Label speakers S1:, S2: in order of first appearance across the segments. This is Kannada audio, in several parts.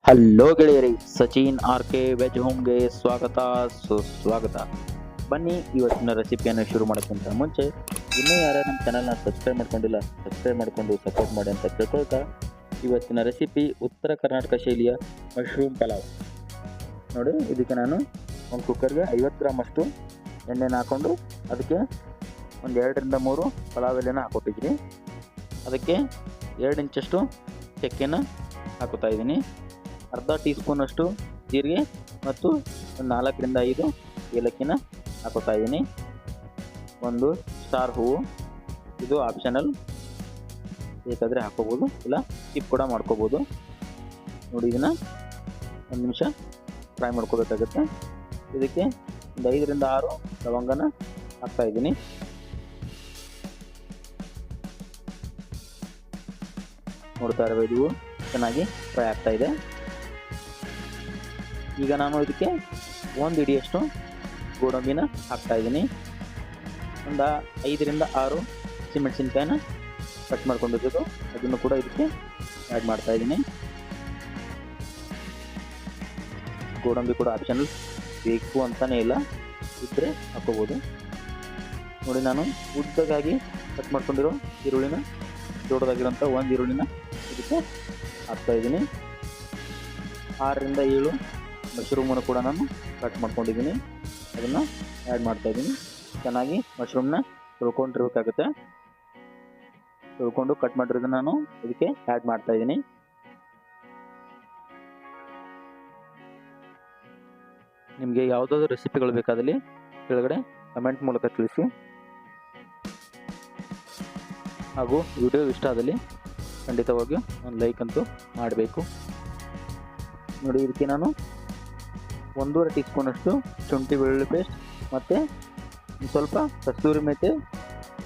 S1: ಹಲೋ ಗೆಳೆಯರಿ, ಸಚಿನ್ ಆರ್ ಕೆ ವೆಜ್ ಹೋಮ್ಗೆ ಸ್ವಾಗತ ಸುಸ್ವಾಗತ. ಬನ್ನಿ ಇವತ್ತಿನ ರೆಸಿಪಿಯನ್ನು ಶುರು ಮಾಡೋಕ್ಕಿಂತ ಮುಂಚೆ ಇನ್ನೂ ಯಾರು ನಮ್ಮ ಚಾನಲ್ನ ಸಬ್ಸ್ಕ್ರೈಬ್ ಮಾಡ್ಕೊಂಡಿಲ್ಲ, ಸಬ್ಸ್ಕ್ರೈಬ್ ಮಾಡಿಕೊಂಡು ಸಪೋರ್ಟ್ ಮಾಡಿ ಅಂತ ಕೇಳ್ಕೊಳ್ತಾ, ಇವತ್ತಿನ ರೆಸಿಪಿ ಉತ್ತರ ಕರ್ನಾಟಕ ಶೈಲಿಯ ಮಶ್ರೂಮ್ ಪಲಾವ್. ನೋಡಿ, ಇದಕ್ಕೆ ನಾನು ಒಂದು ಕುಕ್ಕರ್ಗೆ 50 ಗ್ರಾಮ್ ಅಷ್ಟು ಎಣ್ಣೆನ ಹಾಕ್ಕೊಂಡು ಅದಕ್ಕೆ ಒಂದು 2 ರಿಂದ 3 ಪಲಾವ್ ಎಲೆನ ಹಾಕೊಟ್ಟಿದ್ದೀನಿ. ಅದಕ್ಕೆ 2 ಇಂಚಷ್ಟು ಚಕ್ಕೆನ ಹಾಕೋತಾ ಇದ್ದೀನಿ. ಅರ್ಧ ಟೀ ಸ್ಪೂನ್ ಅಷ್ಟು ಜೀರಿಗೆ ಮತ್ತು ಒಂದು 4 ರಿಂದ 5 ಏಲಕ್ಕಿನ ಹಾಕೋತಾ ಇದ್ದೀನಿ. ಒಂದು ಸ್ಟಾರ್ ಹೂವು, ಇದು ಆಪ್ಷನಲ್, ಬೇಕಾದರೆ ಹಾಕೋಬೋದು, ಇಲ್ಲ ಸ್ಕಿಪ್ ಕೂಡ ಮಾಡ್ಕೋಬೋದು. ನೋಡಿ, ಇದನ್ನು 1 ನಿಮಿಷ ಫ್ರೈ ಮಾಡ್ಕೋಬೇಕಾಗುತ್ತೆ. ಇದಕ್ಕೆ ಒಂದು 5 ರಿಂದ 6 ಲವಂಗನ ಹಾಕ್ತಾ ಇದ್ದೀನಿ. ನೋಡ್ತಾ ಇರಬಹುದು, ಇವು ಚೆನ್ನಾಗಿ ಫ್ರೈ ಆಗ್ತಾ ಇದೆ. ಈಗ ನಾನು ಇದಕ್ಕೆ 1 ಹಿಡಿಯಷ್ಟು ಗೋಡಂಬಿನ ಹಾಕ್ತಾ ಇದ್ದೀನಿ. ಒಂದು 5 ರಿಂದ 6 ಹಸಿಮೆಣಸಿನ್ಕಾಯಿನ ಕಟ್ ಮಾಡ್ಕೊಂಡಿದ್ದು ಅದನ್ನು ಕೂಡ ಇದಕ್ಕೆ ಆ್ಯಡ್ ಮಾಡ್ತಾ ಇದ್ದೀನಿ. ಗೋಡಂಬಿ ಕೂಡ ಆಪ್ಷನಲ್, ಬೇಕು ಅಂತಲೇ ಇಲ್ಲ, ಇದ್ದರೆ ಹಾಕೋಬೋದು. ನೋಡಿ, ನಾನು ಉದ್ದಗಾಗಿ ಕಟ್ ಮಾಡ್ಕೊಂಡಿರೋ ಈರುಳ್ಳಿನ, ದೊಡ್ಡದಾಗಿರೋಂಥ 1 ಈರುಳ್ಳಿನ ಇದಕ್ಕೆ ಹಾಕ್ತಾ ಇದ್ದೀನಿ. 6 ರಿಂದ 7 ಮಶ್ರೂಮನ್ನು ಕೂಡ ನಾನು ಕಟ್ ಮಾಡ್ಕೊಂಡಿದ್ದೀನಿ, ಅದನ್ನು ಆ್ಯಡ್ ಮಾಡ್ತಾ ಇದ್ದೀನಿ. ಚೆನ್ನಾಗಿ ಮಶ್ರೂಮ್ನ ತೊಳ್ಕೊಂಡಿರ್ಬೇಕಾಗುತ್ತೆ. ತೊಳ್ಕೊಂಡು ಕಟ್ ಮಾಡಿರೋದನ್ನ ನಾನು ಇದಕ್ಕೆ ಆ್ಯಡ್ ಮಾಡ್ತಾ ಇದ್ದೀನಿ. ನಿಮಗೆ ಯಾವುದಾದ್ರೂ ರೆಸಿಪಿಗಳು ಬೇಕಾದಲ್ಲಿ ಕೆಳಗಡೆ ಕಮೆಂಟ್ ಮೂಲಕ ತಿಳಿಸಿ. ಹಾಗೂ ವಿಡಿಯೋ ಇಷ್ಟ ಆದಲ್ಲಿ ಖಂಡಿತವಾಗಿಯೂ ಒಂದು ಲೈಕ್ ಅಂತೂ ಮಾಡಬೇಕು. ನೋಡಿ, ಇದಕ್ಕೆ ನಾನು 1.5 ಟೀ ಸ್ಪೂನಷ್ಟು ಶುಂಠಿ ಬೆಳ್ಳುಳ್ಳಿ ಪೇಸ್ಟ್ ಮತ್ತು ಸ್ವಲ್ಪ ಕಸ್ತೂರಿ ಮೇಥಿ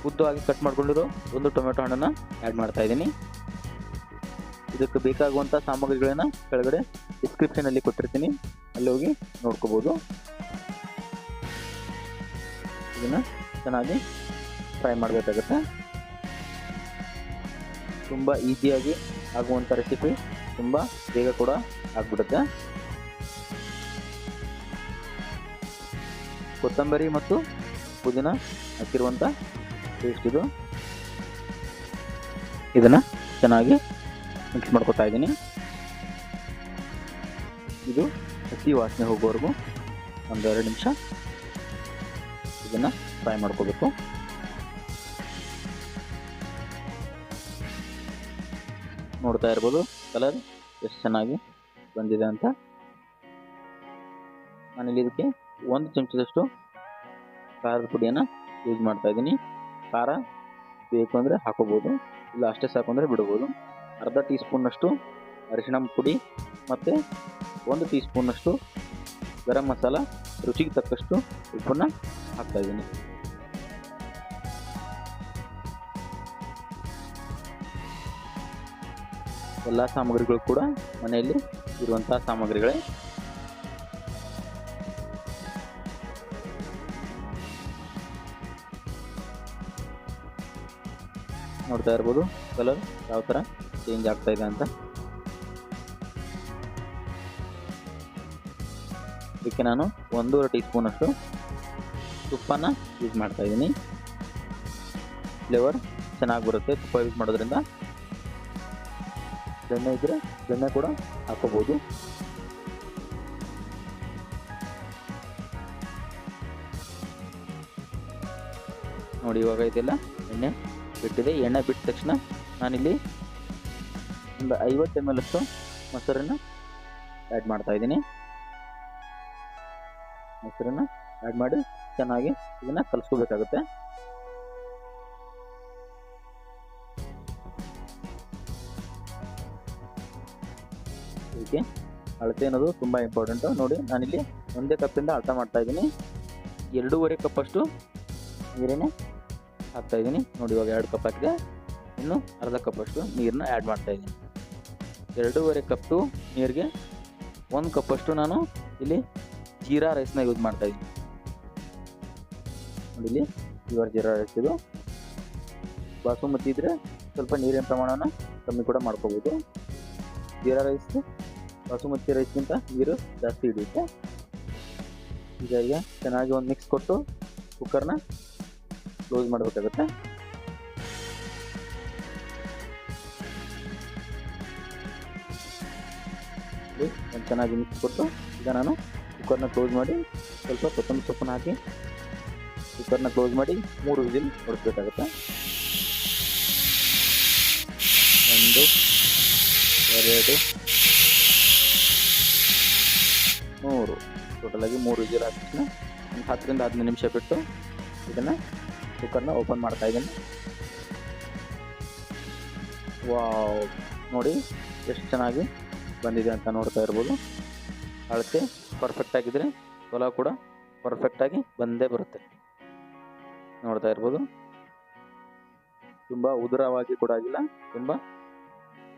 S1: ಉದ್ದವಾಗಿ ಕಟ್ ಮಾಡ್ಕೊಂಡಿರೋ 1 ಟೊಮೆಟೊ ಹಣ್ಣನ್ನು ಆ್ಯಡ್ ಮಾಡ್ತಾ ಇದ್ದೀನಿ. ಇದಕ್ಕೆ ಬೇಕಾಗುವಂಥ ಸಾಮಗ್ರಿಗಳನ್ನು ಕೆಳಗಡೆ ಡಿಸ್ಕ್ರಿಪ್ಷನಲ್ಲಿ ಕೊಟ್ಟಿರ್ತೀನಿ, ಅಲ್ಲಿ ಹೋಗಿ ನೋಡ್ಕೋಬೋದು. ಇದನ್ನು ಚೆನ್ನಾಗಿ ಫ್ರೈ ಮಾಡಬೇಕಾಗುತ್ತೆ. ತುಂಬ ಈಸಿಯಾಗಿ ಆಗುವಂಥ ರೆಸಿಪಿ, ತುಂಬ ಬೇಗ ಕೂಡ ಆಗಿಬಿಡುತ್ತೆ. ಕೊತ್ತಂಬರಿ ಮತ್ತು ಪುದೀನ ಹಾಕಿರುವಂಥ ಪೇಸ್ಟ್ ಇದು. ಇದನ್ನು ಚೆನ್ನಾಗಿ ಮಿಕ್ಸ್ ಮಾಡ್ಕೊತಾ ಇದ್ದೀನಿ. ಇದು ಹಸಿ ವಾಸನೆ ಹೋಗೋವರೆಗೂ ಒಂದು 2 ನಿಮಿಷ ಇದನ್ನು ಫ್ರೈ ಮಾಡ್ಕೋಬೇಕು. ನೋಡ್ತಾ ಇರ್ಬೋದು ಕಲರ್ ಎಷ್ಟು ಚೆನ್ನಾಗಿ ಬಂದಿದೆ ಅಂತ. ನಾನಿಲ್ಲಿ ಇದಕ್ಕೆ 1 ಚಮಚದಷ್ಟು ಖಾರದ ಪುಡಿಯನ್ನು ಯೂಸ್ ಮಾಡ್ತಾ ಇದ್ದೀನಿ. ಖಾರ ಬೇಕು ಅಂದರೆ ಹಾಕೋಬೋದು, ಇಲ್ಲ ಅಷ್ಟೇ ಸಾಕು ಅಂದರೆ ಬಿಡ್ಬೋದು. ಅರ್ಧ ಟೀ ಸ್ಪೂನ್ನಷ್ಟು ಅರಿಶಿಣ ಪುಡಿ ಮತ್ತು 1 ಟೀ ಸ್ಪೂನ್ನಷ್ಟು ಗರಂ ಮಸಾಲ, ರುಚಿಗೆ ತಕ್ಕಷ್ಟು ಉಪ್ಪನ್ನು ಹಾಕ್ತಾಯಿದ್ದೀನಿ. ಎಲ್ಲ ಸಾಮಗ್ರಿಗಳು ಕೂಡ ಮನೆಯಲ್ಲಿ ಇರುವಂಥ ಸಾಮಗ್ರಿಗಳೇ. ನೋಡ್ತಾ ಇರ್ಬೋದು ಕಲರ್ ಯಾವ ಥರ ಚೇಂಜ್ ಆಗ್ತಾ ಇದೆ ಅಂತ. ಇದಕ್ಕೆ ನಾನು 1.5 ಟೀ ಸ್ಪೂನಷ್ಟು ತುಪ್ಪನ ಯೂಸ್ ಮಾಡ್ತಾ ಇದ್ದೀನಿ. ಫ್ಲೇವರ್ ಚೆನ್ನಾಗಿ ಬರುತ್ತೆ ತುಪ್ಪ ಯೂಸ್ ಮಾಡೋದ್ರಿಂದ. ಬೆಣ್ಣೆ ಇದ್ದರೆ ಬೆಣ್ಣೆ ಕೂಡ ಹಾಕೋಬೋದು. ನೋಡಿ, ಇವಾಗ ಇದೆಲ್ಲ ಎಣ್ಣೆ ಬಿಟ್ಟಿದೆ. ಎಣ್ಣೆ ಬಿಟ್ಟ ತಕ್ಷಣ ನಾನಿಲ್ಲಿ ಒಂದು 50 ml ಅಷ್ಟು ಮೊಸರನ್ನು ಆ್ಯಡ್ ಮಾಡ್ತಾ ಇದ್ದೀನಿ. ಮೊಸರನ್ನು ಆ್ಯಡ್ ಮಾಡಿ ಚೆನ್ನಾಗಿ ಇದನ್ನು ಕಲಿಸ್ಕೋಬೇಕಾಗುತ್ತೆ. ಇದಕ್ಕೆ ಅಳತೆ ಅನ್ನೋದು ತುಂಬ ಇಂಪಾರ್ಟೆಂಟು. ನೋಡಿ, ನಾನಿಲ್ಲಿ 1 ಕಪ್ಪಿಂದ ಅಳತೆ ಮಾಡ್ತಾ ಇದ್ದೀನಿ. 2.5 ಕಪ್ಪಷ್ಟು ನೀರನ್ನೇ ಹಾಕ್ತಾ ಇದ್ದೀನಿ. ನೋಡಿ, ಇವಾಗ 2 ಕಪ್ ಹಾಕಿದೆ, ಇನ್ನು ಅರ್ಧ ಕಪ್ಪಷ್ಟು ನೀರನ್ನ ಆ್ಯಡ್ ಮಾಡ್ತಾ ಇದ್ದೀನಿ. 2.5 ಕಪ್ಪು ನೀರಿಗೆ 1 ಕಪ್ಪಷ್ಟು ನಾನು ಇಲ್ಲಿ ಜೀರಾ ರೈಸ್ನ ಯೂಸ್ ಮಾಡ್ತಾ ಇದ್ದೀನಿ. ನೋಡಿ, ಇಲ್ಲಿ ಪ್ಯೂರ್ ಜೀರಾ ರೈಸ್ ಇದು. ಬಾಸುಮತಿ ಇದ್ದರೆ ಸ್ವಲ್ಪ ನೀರಿನ ಪ್ರಮಾಣನ ಕಮ್ಮಿ ಕೂಡ ಮಾಡ್ಕೋಬೋದು. ಜೀರಾ ರೈಸ್ ಬಾಸುಮತಿ ರೈಸ್ಗಿಂತ ನೀರು ಜಾಸ್ತಿ ಹಿಡಿಯುತ್ತೆ. ಈಗ ಚೆನ್ನಾಗಿ ಒಂದು ಮಿಕ್ಸ್ ಕೊಟ್ಟು ಕುಕ್ಕರ್ನ ಕ್ಲೋಸ್ ಮಾಡಬೇಕಾಗುತ್ತೆ. ಚೆನ್ನಾಗಿ ಮಿಕ್ಸ್ ಕೊಟ್ಟು ಈಗ ನಾನು ಕುಕ್ಕರ್ನ ಕ್ಲೋಸ್ ಮಾಡಿ ಸ್ವಲ್ಪ ಕೊತ್ತಂಬರಿ ಸೊಪ್ಪನ್ನು ಹಾಕಿ ಕುಕ್ಕರ್ನ ಕ್ಲೋಸ್ ಮಾಡಿ 3 ವಿಸಿಲ್ ಹೊಡಿಸ್ಬೇಕಾಗುತ್ತೆ. 1 2 3 ಟೋಟಲಾಗಿ 3 ವಿಸಿಲ್ ಹಾಕಿ ಒಂದು 10 ರಿಂದ 15 ನಿಮಿಷ ಬಿಟ್ಟು ಇದನ್ನು ಕುಕ್ಕರ್ನ ಓಪನ್ ಮಾಡ್ತಾ ಇದ್ದೀನಿ. ವಾವ್, ನೋಡಿ ಎಷ್ಟು ಚೆನ್ನಾಗಿ ಬಂದಿದೆ ಅಂತ ನೋಡ್ತಾ ಇರ್ಬೋದು. ಅಳತೆ ಪರ್ಫೆಕ್ಟ್ ಆಗಿದ್ರೆ ಪಲಾವ್ ಕೂಡ ಪರ್ಫೆಕ್ಟಾಗಿ ಬಂದೇ ಬರುತ್ತೆ. ನೋಡ್ತಾ ಇರ್ಬೋದು, ತುಂಬ ಉದುರವಾಗಿ ಕೂಡ ಆಗಿಲ್ಲ, ತುಂಬ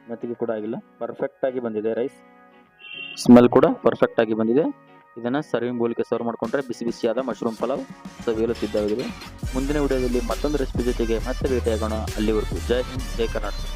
S1: ಮೆತ್ತಗೆ ಕೂಡ ಆಗಿಲ್ಲ, ಪರ್ಫೆಕ್ಟಾಗಿ ಬಂದಿದೆ. ರೈಸ್ ಸ್ಮೆಲ್ ಕೂಡ ಪರ್ಫೆಕ್ಟಾಗಿ ಬಂದಿದೆ. ಇದನ್ನು ಸರ್ವಿಂಗ್ ಬೌಲ್ಗೆ ಸರ್ವ್ ಮಾಡಿಕೊಂಡ್ರೆ ಬಿಸಿ ಬಿಸಿಯಾದ ಮಶ್ರೂಮ್ ಪಲಾವ್ ಸವಿಯಲು ಸಿದ್ಧವಾಗಿದೆ. ಮುಂದಿನ ವಿಡಿಯೋದಲ್ಲಿ ಮತ್ತೊಂದು ರೆಸಿಪಿ ಜೊತೆಗೆ ಮತ್ತೆ ಭೇಟಿಯಾಗೋಣ. ಅಲ್ಲಿವರೆಗೂ ಜೈ ಹಿಂದ್, ಜೈ ಕರ್ನಾಟಕ.